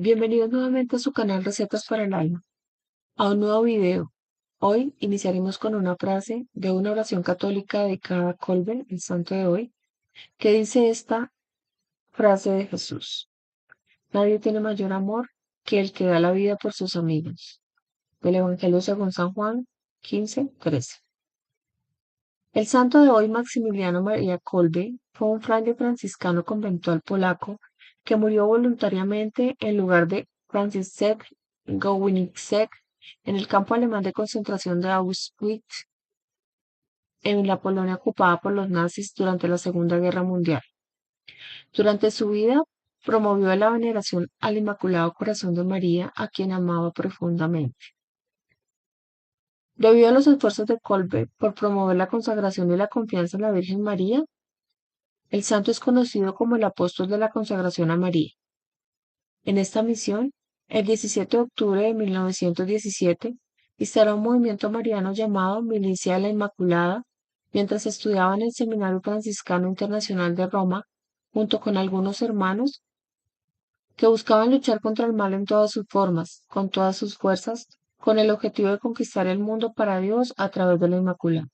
Bienvenidos nuevamente a su canal Recetas para el Alma, a un nuevo video. Hoy iniciaremos con una frase de una oración católica dedicada a Colben, el santo de hoy, que dice esta frase de Jesús: Nadie tiene mayor amor que el que da la vida por sus amigos. Del Evangelio según San Juan 15:13. El santo de hoy, Maximiliano María Kolbe, fue un fraile franciscano conventual polaco que murió voluntariamente en lugar de Franciszek Gołębicek en el campo alemán de concentración de Auschwitz, en la Polonia ocupada por los nazis durante la Segunda Guerra Mundial. Durante su vida promovió la veneración al Inmaculado Corazón de María, a quien amaba profundamente. Debido a los esfuerzos de Kolbe por promover la consagración y la confianza en la Virgen María, el santo es conocido como el apóstol de la consagración a María. En esta misión, el 17 de octubre de 1917, instaló un movimiento mariano llamado Milicia de la Inmaculada mientras estudiaba en el Seminario Franciscano Internacional de Roma, junto con algunos hermanos que buscaban luchar contra el mal en todas sus formas, con todas sus fuerzas, con el objetivo de conquistar el mundo para Dios a través de la Inmaculada.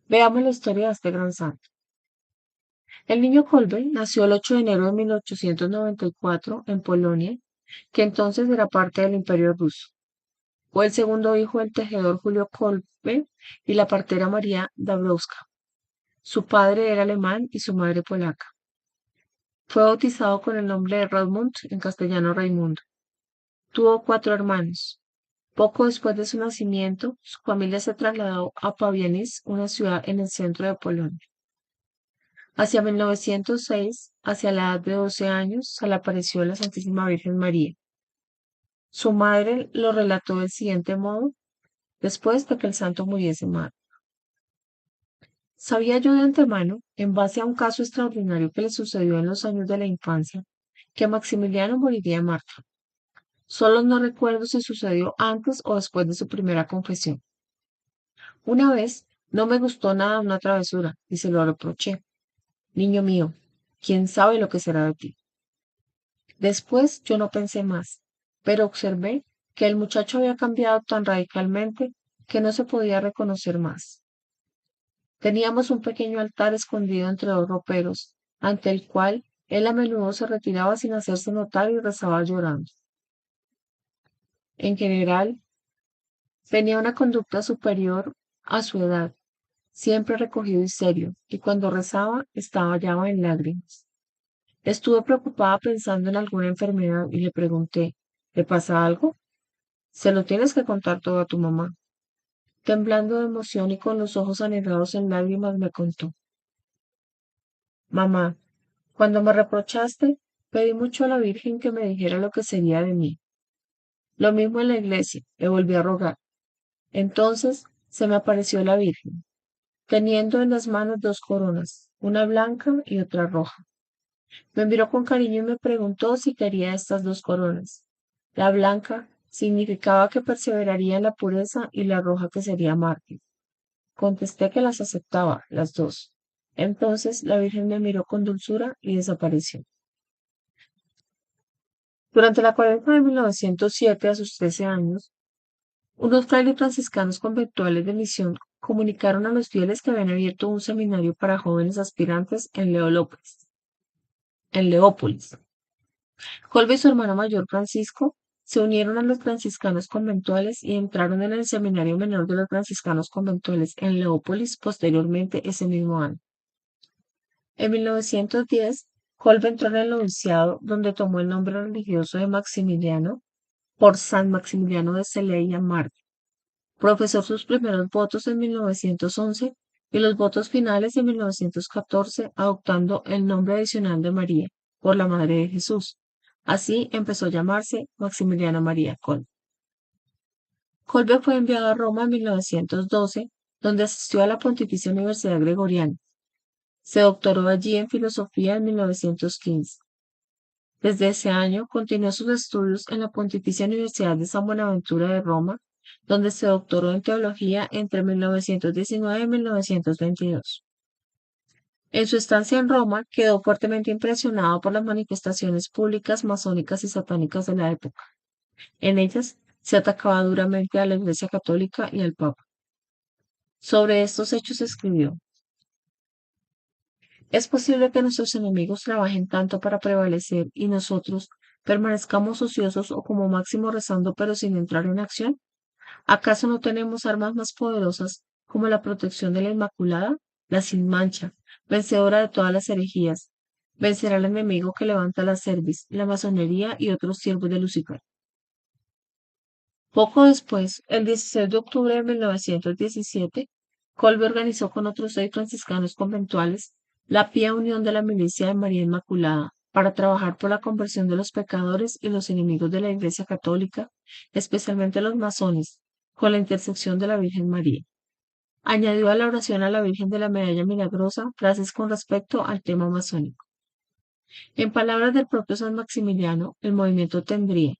Veamos la historia de este gran santo. El niño Kolbe nació el 8 de enero de 1894 en Polonia, que entonces era parte del Imperio ruso. Fue el segundo hijo del tejedor Julio Kolbe y la partera María Dabrowska. Su padre era alemán y su madre polaca. Fue bautizado con el nombre de Radmund, en castellano Raimundo. Tuvo 4 hermanos. Poco después de su nacimiento, su familia se trasladó a Pabianice, una ciudad en el centro de Polonia. Hacia 1906, hacia la edad de 12 años, se le apareció la Santísima Virgen María. Su madre lo relató del siguiente modo, después de que el santo muriese mal. Sabía yo de antemano, en base a un caso extraordinario que le sucedió en los años de la infancia, que Maximiliano moriría mártir. Solo no recuerdo si sucedió antes o después de su primera confesión. Una vez no me gustó nada una travesura y se lo reproché. Niño mío, ¿quién sabe lo que será de ti? Después yo no pensé más, pero observé que el muchacho había cambiado tan radicalmente que no se podía reconocer más. Teníamos un pequeño altar escondido entre 2 roperos, ante el cual él a menudo se retiraba sin hacerse notar y rezaba llorando. En general, tenía una conducta superior a su edad, siempre recogido y serio, y cuando rezaba estaba ya en lágrimas. Estuve preocupada pensando en alguna enfermedad y le pregunté, ¿le pasa algo? Se lo tienes que contar todo a tu mamá. Temblando de emoción y con los ojos anegados en lágrimas me contó. Mamá, cuando me reprochaste, pedí mucho a la Virgen que me dijera lo que sería de mí. Lo mismo en la iglesia, le volví a rogar. Entonces se me apareció la Virgen, teniendo en las manos 2 coronas, una blanca y otra roja. Me miró con cariño y me preguntó si quería estas 2 coronas. La blanca significaba que perseveraría en la pureza y la roja que sería mártir. Contesté que las aceptaba, las dos. Entonces la Virgen me miró con dulzura y desapareció. Durante la cuaresma de 1907, a sus 13 años, unos frailes franciscanos conventuales de misión comunicaron a los fieles que habían abierto un seminario para jóvenes aspirantes en Leópolis. Kolbe y su hermano mayor Francisco se unieron a los franciscanos conventuales y entraron en el seminario menor de los franciscanos conventuales en Leópolis posteriormente ese mismo año. En 1910, Kolbe entró en el noviciado, donde tomó el nombre religioso de Maximiliano por San Maximiliano de Celaya mártir. Profesó sus primeros votos en 1911 y los votos finales en 1914, adoptando el nombre adicional de María, por la Madre de Jesús. Así empezó a llamarse Maximiliano María Kolbe. Kolbe fue enviado a Roma en 1912, donde asistió a la Pontificia Universidad Gregoriana. Se doctoró allí en filosofía en 1915. Desde ese año continuó sus estudios en la Pontificia Universidad de San Buenaventura de Roma, donde se doctoró en teología entre 1919 y 1922. En su estancia en Roma, quedó fuertemente impresionado por las manifestaciones públicas masónicas y satánicas de la época. En ellas se atacaba duramente a la Iglesia Católica y al Papa. Sobre estos hechos escribió: ¿Es posible que nuestros enemigos trabajen tanto para prevalecer y nosotros permanezcamos ociosos o como máximo rezando pero sin entrar en acción? ¿Acaso no tenemos armas más poderosas como la protección de la Inmaculada, la sin mancha, vencedora de todas las herejías? Vencerá al enemigo que levanta la cerviz, la masonería y otros siervos de Lucifer. Poco después, el 16 de octubre de 1917, Kolbe organizó con otros 6 franciscanos conventuales la Pía Unión de la Milicia de María Inmaculada para trabajar por la conversión de los pecadores y los enemigos de la Iglesia Católica, especialmente los masones, con la intersección de la Virgen María. Añadió a la oración a la Virgen de la Medalla Milagrosa frases con respecto al tema masónico. En palabras del propio San Maximiliano, el movimiento tendría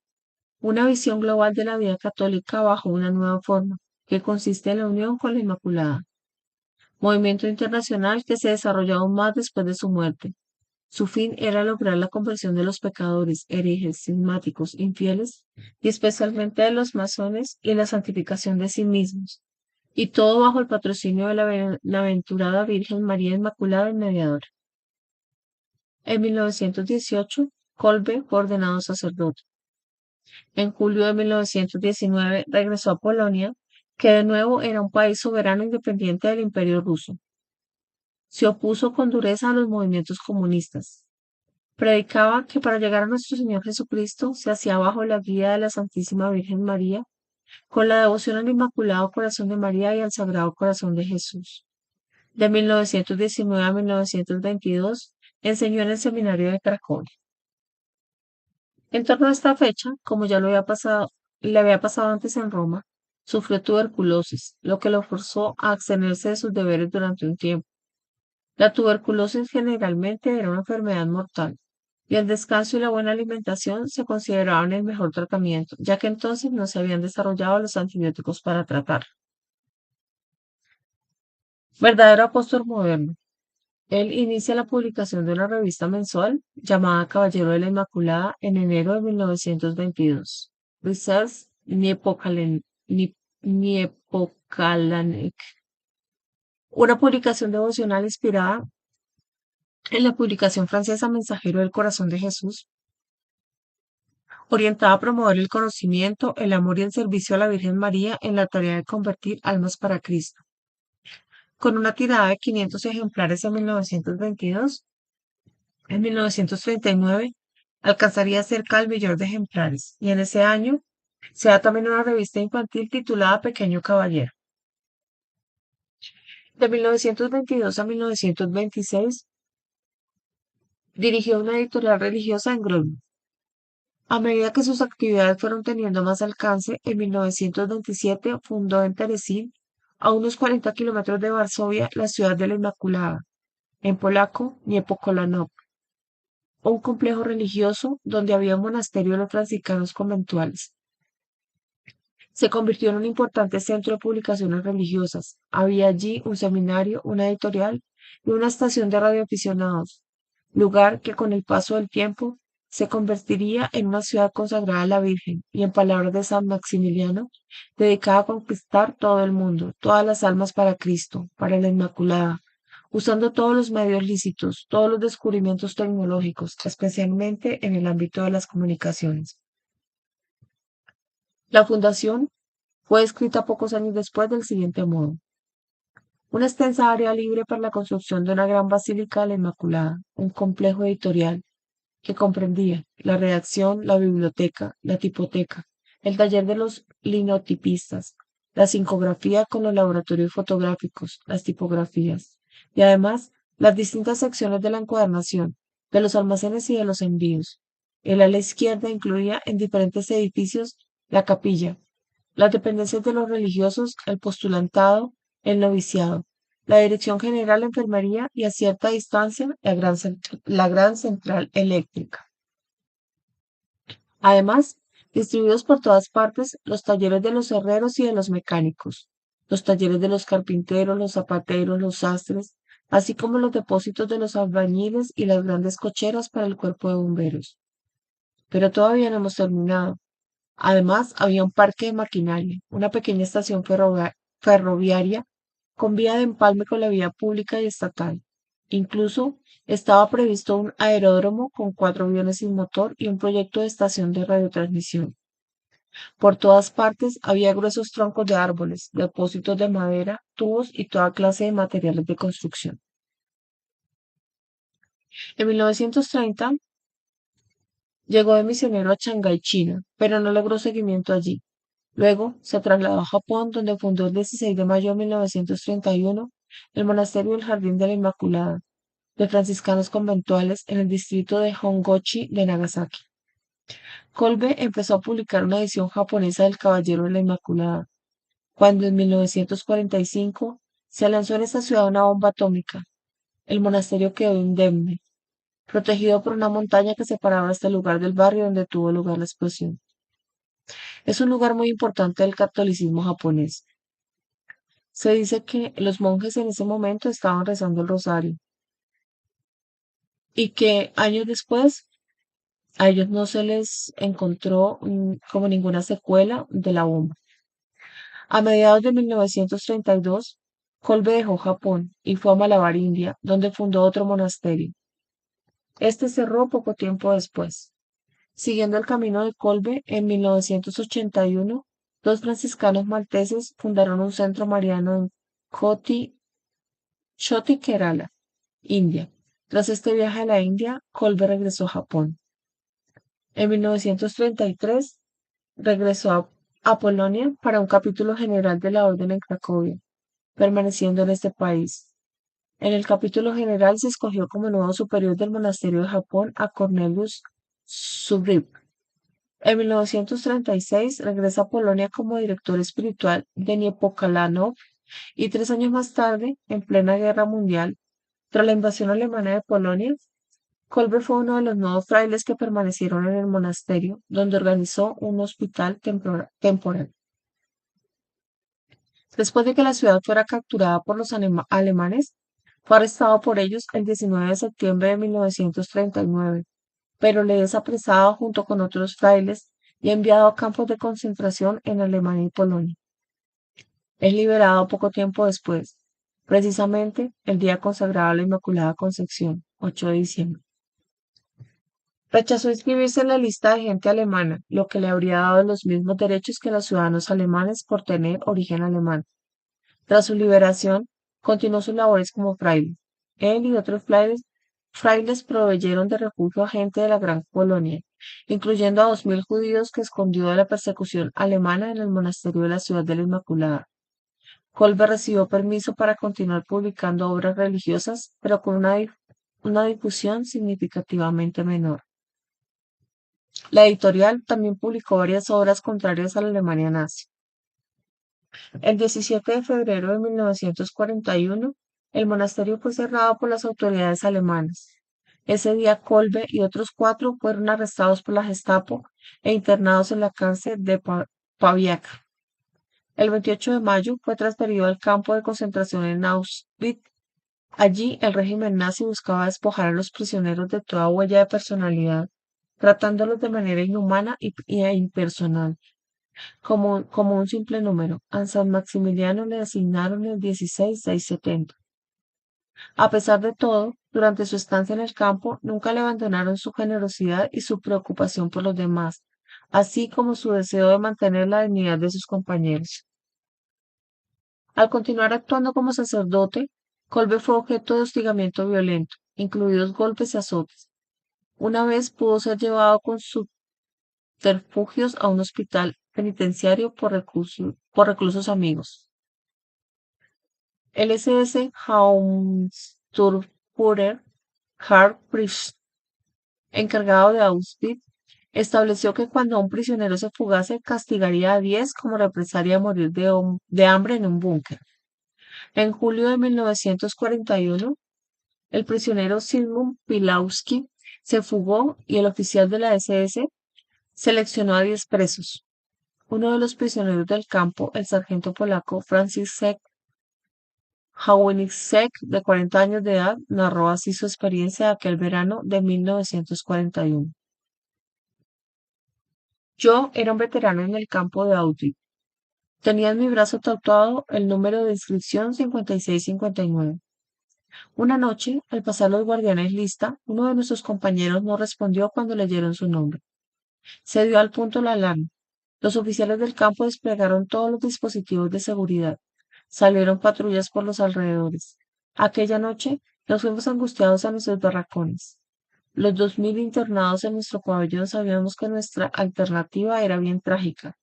una visión global de la vida católica bajo una nueva forma, que consiste en la unión con la Inmaculada. Movimiento internacional que se desarrolló aún más después de su muerte. Su fin era lograr la conversión de los pecadores, herejes, cismáticos, infieles, y especialmente de los masones, y la santificación de sí mismos. Y todo bajo el patrocinio de la bienaventurada Virgen María Inmaculada y Mediadora. En 1918, Kolbe fue ordenado sacerdote. En julio de 1919 regresó a Polonia, que de nuevo era un país soberano independiente del Imperio ruso. Se opuso con dureza a los movimientos comunistas. Predicaba que para llegar a nuestro Señor Jesucristo se hacía bajo la guía de la Santísima Virgen María, con la devoción al Inmaculado Corazón de María y al Sagrado Corazón de Jesús. De 1919 a 1922 enseñó en el seminario de Cracovia. En torno a esta fecha, como ya le había pasado antes en Roma, sufrió tuberculosis, lo que lo forzó a abstenerse de sus deberes durante un tiempo. La tuberculosis generalmente era una enfermedad mortal, y el descanso y la buena alimentación se consideraban el mejor tratamiento, ya que entonces no se habían desarrollado los antibióticos para tratar. Verdadero apóstol moderno. Él inicia la publicación de una revista mensual llamada Caballero de la Inmaculada en enero de 1922. Research Niepokalanek. Una publicación devocional inspirada en la publicación francesa Mensajero del Corazón de Jesús, orientada a promover el conocimiento, el amor y el servicio a la Virgen María en la tarea de convertir almas para Cristo. Con una tirada de 500 ejemplares en 1922, en 1939 alcanzaría cerca del millón de ejemplares y en ese año se da también una revista infantil titulada Pequeño Caballero. De 1922 a 1926 dirigió una editorial religiosa en Grodno. A medida que sus actividades fueron teniendo más alcance, en 1927 fundó en Teresín, a unos 40 kilómetros de Varsovia, la ciudad de la Inmaculada, en polaco Niepokolanów, un complejo religioso donde había un monasterio de los franciscanos conventuales. Se convirtió en un importante centro de publicaciones religiosas. Había allí un seminario, una editorial y una estación de radioaficionados, lugar que con el paso del tiempo se convertiría en una ciudad consagrada a la Virgen y, en palabras de San Maximiliano, dedicada a conquistar todo el mundo, todas las almas para Cristo, para la Inmaculada, usando todos los medios lícitos, todos los descubrimientos tecnológicos, especialmente en el ámbito de las comunicaciones. La fundación fue escrita pocos años después del siguiente modo: una extensa área libre para la construcción de una gran basílica de la Inmaculada, un complejo editorial que comprendía la redacción, la biblioteca, la tipoteca, el taller de los linotipistas, la sincografía con los laboratorios fotográficos, las tipografías, y además las distintas secciones de la encuadernación, de los almacenes y de los envíos. El ala izquierda incluía en diferentes edificios la capilla, las dependencias de los religiosos, el postulantado, el noviciado, la Dirección General de Enfermería y a cierta distancia la gran central eléctrica. Además, distribuidos por todas partes, los talleres de los herreros y de los mecánicos, los talleres de los carpinteros, los zapateros, los sastres, así como los depósitos de los albañiles y las grandes cocheras para el cuerpo de bomberos. Pero todavía no hemos terminado. Además, había un parque de maquinaria, una pequeña estación ferroviaria con vía de empalme con la vía pública y estatal. Incluso estaba previsto un aeródromo con 4 aviones sin motor y un proyecto de estación de radiotransmisión. Por todas partes había gruesos troncos de árboles, depósitos de madera, tubos y toda clase de materiales de construcción. En 1930 llegó de misionero a Shanghái, China, pero no logró seguimiento allí. Luego se trasladó a Japón, donde fundó el 16 de mayo de 1931 el monasterio del Jardín de la Inmaculada, de franciscanos conventuales en el distrito de Hongochi de Nagasaki. Kolbe empezó a publicar una edición japonesa del Caballero de la Inmaculada, cuando en 1945 se lanzó en esa ciudad una bomba atómica. El monasterio quedó indemne, protegido por una montaña que separaba este lugar del barrio donde tuvo lugar la explosión. Es un lugar muy importante del catolicismo japonés. Se dice que los monjes en ese momento estaban rezando el rosario y que años después a ellos no se les encontró como ninguna secuela de la bomba. A mediados de 1932, Kolbe dejó Japón y fue a Malabar, India, donde fundó otro monasterio. Este cerró poco tiempo después. Siguiendo el camino de Kolbe, en 1981, dos franciscanos malteses fundaron un centro mariano en Choti, Kerala, India. Tras este viaje a la India, Kolbe regresó a Japón. En 1933 regresó a Polonia para un capítulo general de la Orden en Cracovia, permaneciendo en este país. En el capítulo general se escogió como nuevo superior del monasterio de Japón a Cornelius Subrip. En 1936 regresa a Polonia como director espiritual de Niepokalanów y 3 años más tarde, en plena Guerra Mundial, tras la invasión alemana de Polonia, Kolbe fue uno de los nuevos frailes que permanecieron en el monasterio, donde organizó un hospital temporal. Después de que la ciudad fuera capturada por los alemanes, fue arrestado por ellos el 19 de septiembre de 1939, pero le es apresado junto con otros frailes y enviado a campos de concentración en Alemania y Polonia. Es liberado poco tiempo después, precisamente el día consagrado a la Inmaculada Concepción, 8 de diciembre. Rechazó inscribirse en la lista de gente alemana, lo que le habría dado los mismos derechos que los ciudadanos alemanes por tener origen alemán. Tras su liberación, continuó sus labores como fraile. Él y otros frailes proveyeron de refugio a gente de la Gran Polonia, incluyendo a 2000 judíos que escondió de la persecución alemana en el monasterio de la Ciudad de la Inmaculada. Kolbe recibió permiso para continuar publicando obras religiosas, pero con una difusión significativamente menor. La editorial también publicó varias obras contrarias a la Alemania nazi. El 17 de febrero de 1941, el monasterio fue cerrado por las autoridades alemanas. Ese día Kolbe y otros 4 fueron arrestados por la Gestapo e internados en la cárcel de Paviaca. El 28 de mayo fue transferido al campo de concentración en Auschwitz. Allí el régimen nazi buscaba despojar a los prisioneros de toda huella de personalidad, tratándolos de manera inhumana e impersonal, como un simple número. A San Maximiliano le asignaron el 16670. A pesar de todo, durante su estancia en el campo, nunca le abandonaron su generosidad y su preocupación por los demás, así como su deseo de mantener la dignidad de sus compañeros. Al continuar actuando como sacerdote, Kolbe fue objeto de hostigamiento violento, incluidos golpes y azotes. Una vez pudo ser llevado con subterfugios a un hospital penitenciario por reclusos amigos. El SS Hauptsturmführer Karl Preuss, encargado de Auschwitz, estableció que cuando un prisionero se fugase, castigaría a 10 como represalia a morir de hambre en un búnker. En julio de 1941, el prisionero Zygmunt Pilałowski se fugó y el oficial de la SS seleccionó a 10 presos. Uno de los prisioneros del campo, el sargento polaco Franciszek Sek, de 40 años de edad, narró así su experiencia de aquel verano de 1941. Yo era un veterano en el campo de Auschwitz. Tenía en mi brazo tatuado el número de inscripción 5659. Una noche, al pasar los guardianes lista, uno de nuestros compañeros no respondió cuando leyeron su nombre. Se dio al punto la alarma. Los oficiales del campo desplegaron todos los dispositivos de seguridad. Salieron patrullas por los alrededores. Aquella noche nos fuimos angustiados a nuestros barracones. Los 2000 internados en nuestro pabellón sabíamos que nuestra alternativa era bien trágica.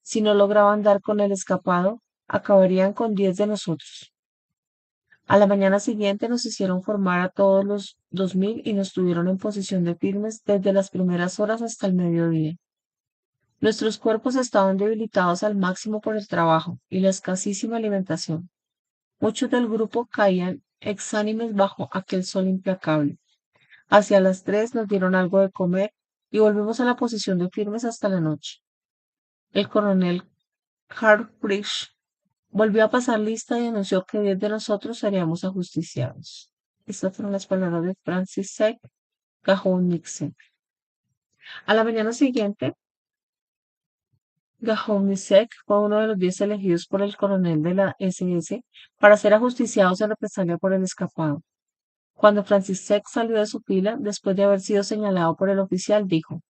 Si no lograban dar con el escapado, acabarían con 10 de nosotros. A la mañana siguiente nos hicieron formar a todos los 2000 y nos tuvieron en posición de firmes desde las primeras horas hasta el mediodía. Nuestros cuerpos estaban debilitados al máximo por el trabajo y la escasísima alimentación. Muchos del grupo caían exánimes bajo aquel sol implacable. Hacia las 3 nos dieron algo de comer y volvimos a la posición de firmes hasta la noche. El coronel Karl Frisch volvió a pasar lista y anunció que 10 de nosotros seríamos ajusticiados. Estas fueron las palabras de Francis Sek Nixon. A la mañana siguiente, Gajownicek fue uno de los 10 elegidos por el coronel de la SS para ser ajusticiados en represalia por el escapado. Cuando František salió de su fila, después de haber sido señalado por el oficial, dijo: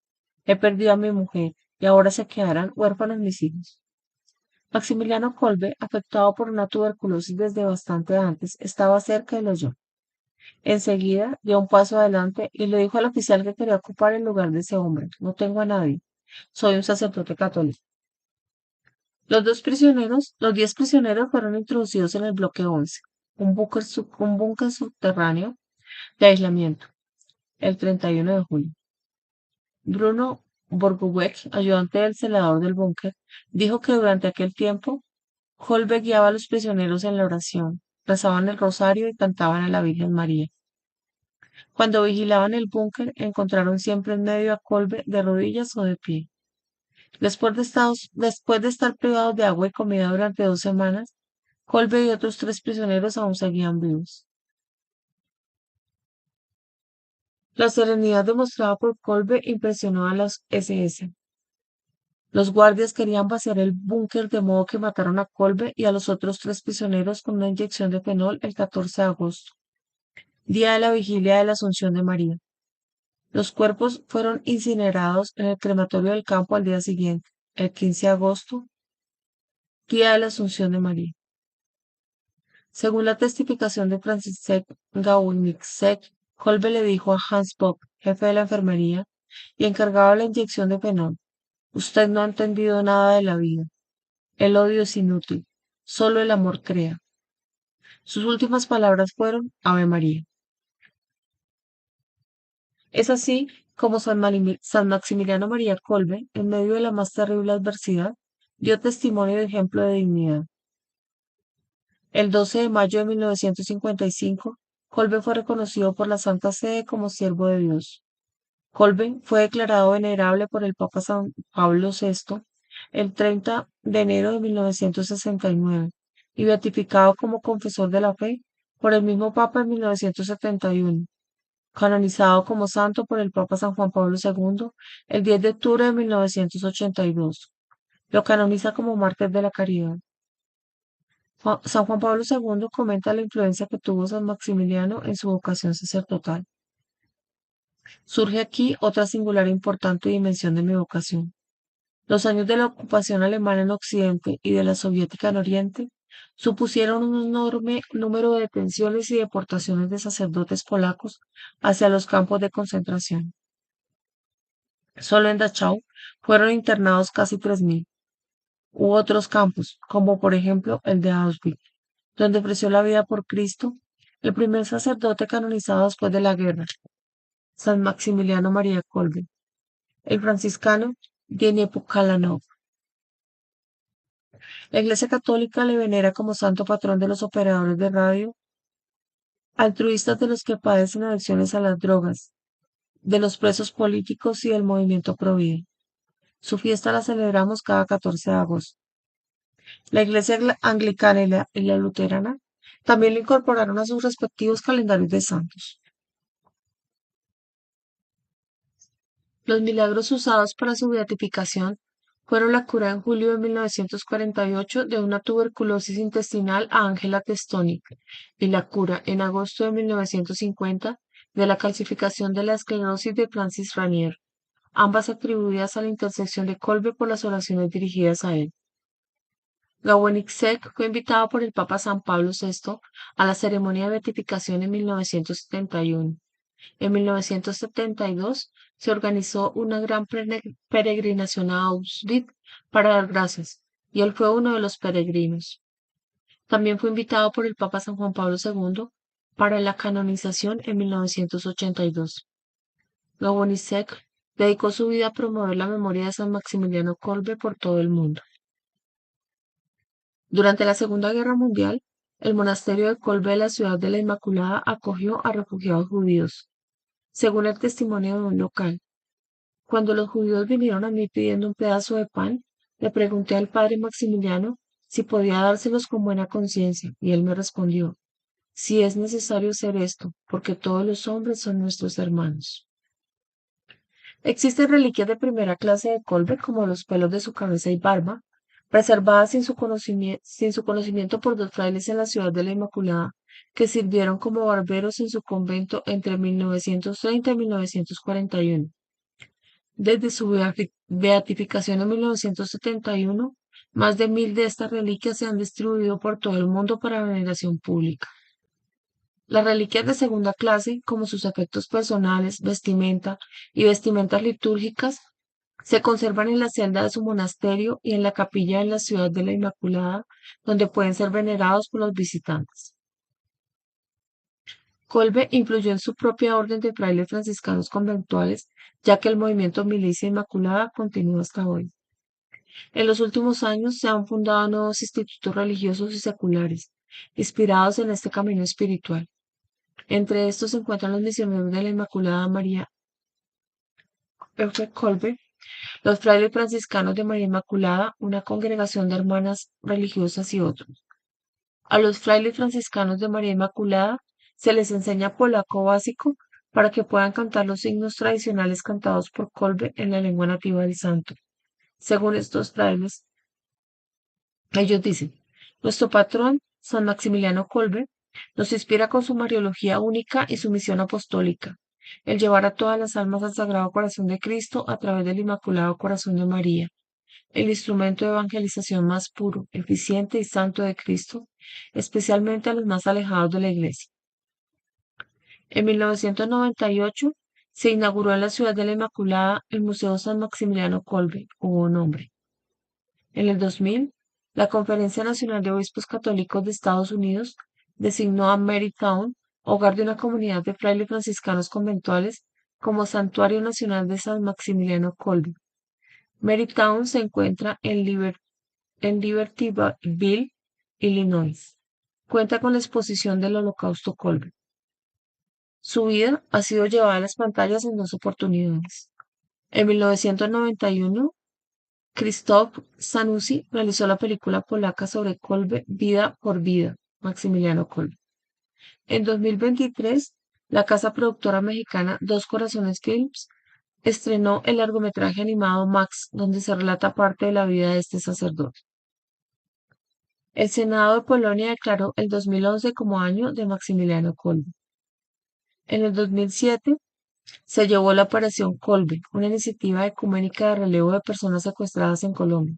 He perdido a mi mujer y ahora se quedarán huérfanos mis hijos. Maximiliano Kolbe, afectado por una tuberculosis desde bastante antes, estaba cerca y lo oyó. Enseguida dio un paso adelante y le dijo al oficial que quería ocupar el lugar de ese hombre: No tengo a nadie. Soy un sacerdote católico. Los 10 prisioneros fueron introducidos en el bloque 11, un búnker subterráneo de aislamiento, el 31 de julio. Bruno Borgowek, ayudante del celador del búnker, dijo que durante aquel tiempo Kolbe guiaba a los prisioneros en la oración, rezaban el rosario y cantaban a la Virgen María. Cuando vigilaban el búnker, encontraron siempre en medio a Kolbe de rodillas o de pie. Después de estar privados de agua y comida durante 2 semanas, Kolbe y otros 3 prisioneros aún seguían vivos. La serenidad demostrada por Kolbe impresionó a los SS. Los guardias querían vaciar el búnker de modo que mataron a Kolbe y a los otros 3 prisioneros con una inyección de fenol el 14 de agosto, día de la vigilia de la Asunción de María. Los cuerpos fueron incinerados en el crematorio del campo al día siguiente, el 15 de agosto, día de la Asunción de María. Según la testificación de František Gawłysek, Kolbe le dijo a Hans Bock, jefe de la enfermería y encargado de la inyección de fenol: Usted no ha entendido nada de la vida. El odio es inútil. Solo el amor crea. Sus últimas palabras fueron: Ave María. Es así como San Maximiliano María Kolbe, en medio de la más terrible adversidad, dio testimonio de ejemplo de dignidad. El 12 de mayo de 1955, Kolbe fue reconocido por la Santa Sede como siervo de Dios. Kolbe fue declarado venerable por el Papa San Pablo VI el 30 de enero de 1969 y beatificado como confesor de la fe por el mismo Papa en 1971, canonizado como santo por el Papa San Juan Pablo II el 10 de octubre de 1982. Lo canoniza como mártir de la caridad. San Juan Pablo II comenta la influencia que tuvo San Maximiliano en su vocación sacerdotal. Surge aquí otra singular e importante dimensión de mi vocación. Los años de la ocupación alemana en Occidente y de la soviética en Oriente supusieron un enorme número de detenciones y deportaciones de sacerdotes polacos hacia los campos de concentración. Solo en Dachau fueron internados casi 3000. Hubo otros campos, como por ejemplo el de Auschwitz, donde ofreció la vida por Cristo el primer sacerdote canonizado después de la guerra, San Maximiliano María Kolbe, el franciscano Dniepokalanov. La Iglesia Católica le venera como santo patrón de los operadores de radio, altruistas, de los que padecen adicciones a las drogas, de los presos políticos y del movimiento Pro Vida. Su fiesta la celebramos cada 14 de agosto. La Iglesia Anglicana y la Luterana También lo incorporaron a sus respectivos calendarios de santos. Los milagros usados para su beatificación fueron la cura en julio de 1948 de una tuberculosis intestinal a Angela Testoni y la cura en agosto de 1950 de la calcificación de la esclerosis de Francis Ranier, ambas atribuidas a la intercesión de Kolbe por las oraciones dirigidas a él. Gawonixek fue invitado por el Papa San Pablo VI a la ceremonia de beatificación en 1971. En 1972 se organizó una gran peregrinación a Auschwitz para dar gracias, y él fue uno de los peregrinos. También fue invitado por el Papa San Juan Pablo II para la canonización en 1982. Gawonixek dedicó su vida a promover la memoria de San Maximiliano Kolbe por todo el mundo. Durante la Segunda Guerra Mundial, el monasterio de Kolbe de la ciudad de la Inmaculada acogió a refugiados judíos. Según el testimonio de un local, cuando los judíos vinieron a mí pidiendo un pedazo de pan, le pregunté al padre Maximiliano si podía dárselos con buena conciencia, y él me respondió, si es necesario hacer esto, porque todos los hombres son nuestros hermanos. Existen reliquias de primera clase de Kolbe, como los pelos de su cabeza y barba, preservadas sin su conocimiento por dos frailes en la ciudad de la Inmaculada, que sirvieron como barberos en su convento entre 1930 y 1941. Desde su beatificación en 1971, más de 1000 de estas reliquias se han distribuido por todo el mundo para veneración pública. Las reliquias de segunda clase, como sus efectos personales, vestimenta y vestimentas litúrgicas, se conservan en la celda de su monasterio y en la capilla en la ciudad de la Inmaculada, donde pueden ser venerados por los visitantes. Kolbe influyó en su propia orden de frailes franciscanos conventuales, ya que el movimiento Milicia Inmaculada continúa hasta hoy. En los últimos años se han fundado nuevos institutos religiosos y seculares, inspirados en este camino espiritual. Entre estos se encuentran los misioneros de la Inmaculada María F. Kolbe, los frailes franciscanos de María Inmaculada, una congregación de hermanas religiosas y otros. A los frailes franciscanos de María Inmaculada se les enseña polaco básico para que puedan cantar los signos tradicionales cantados por Kolbe en la lengua nativa del santo. Según estos frailes, ellos dicen, nuestro patrón, San Maximiliano Kolbe, nos inspira con su Mariología única y su misión apostólica, el llevar a todas las almas al Sagrado Corazón de Cristo a través del Inmaculado Corazón de María, el instrumento de evangelización más puro, eficiente y santo de Cristo, especialmente a los más alejados de la Iglesia. En 1998 se inauguró en la ciudad de la Inmaculada el Museo San Maximiliano Kolbe, hubo nombre. En el 2000, la Conferencia Nacional de Obispos Católicos de Estados Unidos designó a Marytown, hogar de una comunidad de frailes franciscanos conventuales, como Santuario Nacional de San Maximiliano Kolbe. Marytown se encuentra en Libertyville, Illinois. Cuenta con la exposición del Holocausto Kolbe. Su vida ha sido llevada a las pantallas en dos oportunidades. En 1991, Krzysztof Zanussi realizó la película polaca sobre Kolbe, Vida por Vida, Maximiliano Kolbe. En 2023, la casa productora mexicana Dos Corazones Films estrenó el largometraje animado Max, donde se relata parte de la vida de este sacerdote. El Senado de Polonia declaró el 2011 como año de Maximiliano Kolbe. En el 2007 se llevó la Operación Kolbe, una iniciativa ecuménica de relevo de personas secuestradas en Colombia.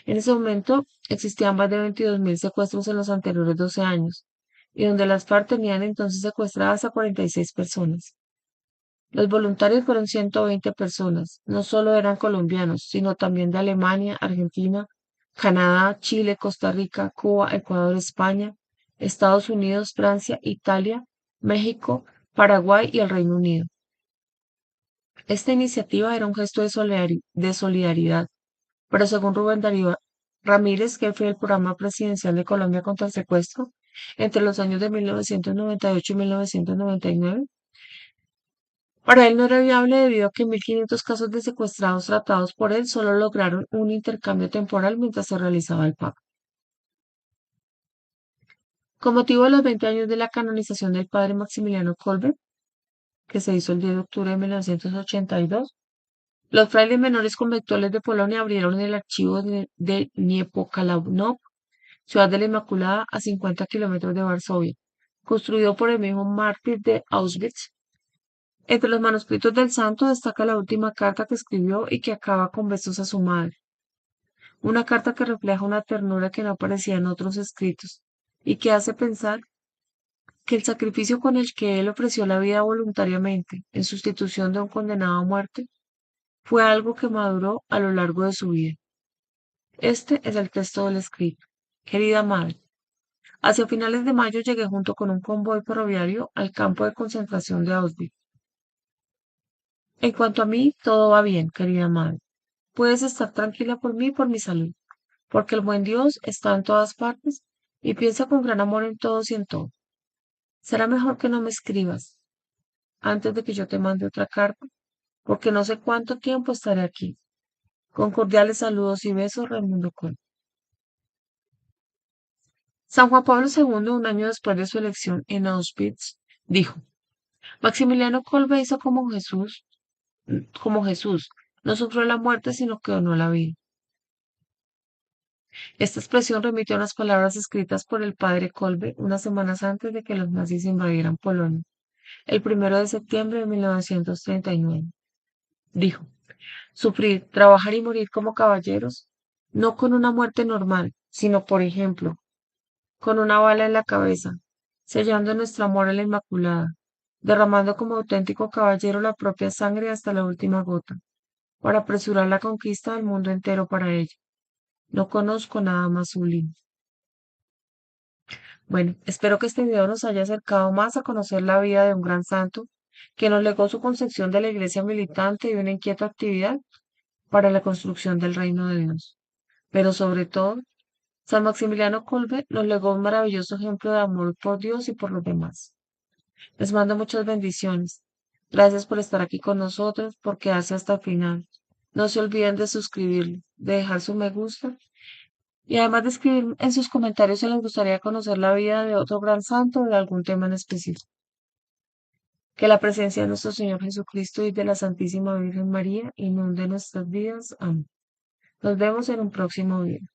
En ese momento existían más de 22.000 secuestros en los anteriores 12 años, y donde las FARC tenían entonces secuestradas a 46 personas. Los voluntarios fueron 120 personas, no solo eran colombianos, sino también de Alemania, Argentina, Canadá, Chile, Costa Rica, Cuba, Ecuador, España, Estados Unidos, Francia, Italia, México, Paraguay y el Reino Unido. Esta iniciativa era un gesto de solidaridad, pero según Rubén Darío Ramírez, jefe del Programa Presidencial de Colombia contra el Secuestro, entre los años de 1998 y 1999, para él no era viable debido a que 1.500 casos de secuestrados tratados por él solo lograron un intercambio temporal mientras se realizaba el pago. Con motivo de los 20 años de la canonización del padre Maximiliano Kolbe, que se hizo el 10 de octubre de 1982, los frailes menores conventuales de Polonia abrieron el archivo de Niepokalanów, ciudad de la Inmaculada, a 50 kilómetros de Varsovia, construido por el mismo mártir de Auschwitz. Entre los manuscritos del santo destaca la última carta que escribió y que acaba con besos a su madre, una carta que refleja una ternura que no aparecía en otros escritos y que hace pensar que el sacrificio con el que él ofreció la vida voluntariamente en sustitución de un condenado a muerte fue algo que maduró a lo largo de su vida. Este es el texto del escrito. Querida madre, hacia finales de mayo llegué junto con un convoy ferroviario al campo de concentración de Auschwitz. En cuanto a mí, todo va bien, querida madre. Puedes estar tranquila por mí y por mi salud, porque el buen Dios está en todas partes y piensa con gran amor en todos y en todo. Será mejor que no me escribas antes de que yo te mande otra carta, porque no sé cuánto tiempo estaré aquí. Con cordiales saludos y besos, Raimundo Col. San Juan Pablo II, un año después de su elección en Auschwitz, dijo: Maximiliano Kolbe hizo como Jesús, no sufrió la muerte, sino que honró la vida. Esta expresión remite a unas palabras escritas por el padre Kolbe unas semanas antes de que los nazis invadieran Polonia, el 1 de septiembre de 1939. Dijo: sufrir, trabajar y morir como caballeros, no con una muerte normal, sino, por ejemplo, con una bala en la cabeza, sellando nuestro amor a la Inmaculada, derramando como auténtico caballero la propia sangre hasta la última gota, para apresurar la conquista del mundo entero para ella. No conozco nada más sublime. Bueno, espero que este video nos haya acercado más a conocer la vida de un gran santo que nos legó su concepción de la iglesia militante y una inquieta actividad para la construcción del reino de Dios. Pero sobre todo, San Maximiliano Kolbe nos legó un maravilloso ejemplo de amor por Dios y por los demás. Les mando muchas bendiciones. Gracias por estar aquí con nosotros, por quedarse hasta el final. No se olviden de suscribirle, de dejar su me gusta y además de escribir en sus comentarios si les gustaría conocer la vida de otro gran santo o de algún tema en específico. Que la presencia de nuestro Señor Jesucristo y de la Santísima Virgen María inunde nuestras vidas. Amén. Nos vemos en un próximo video.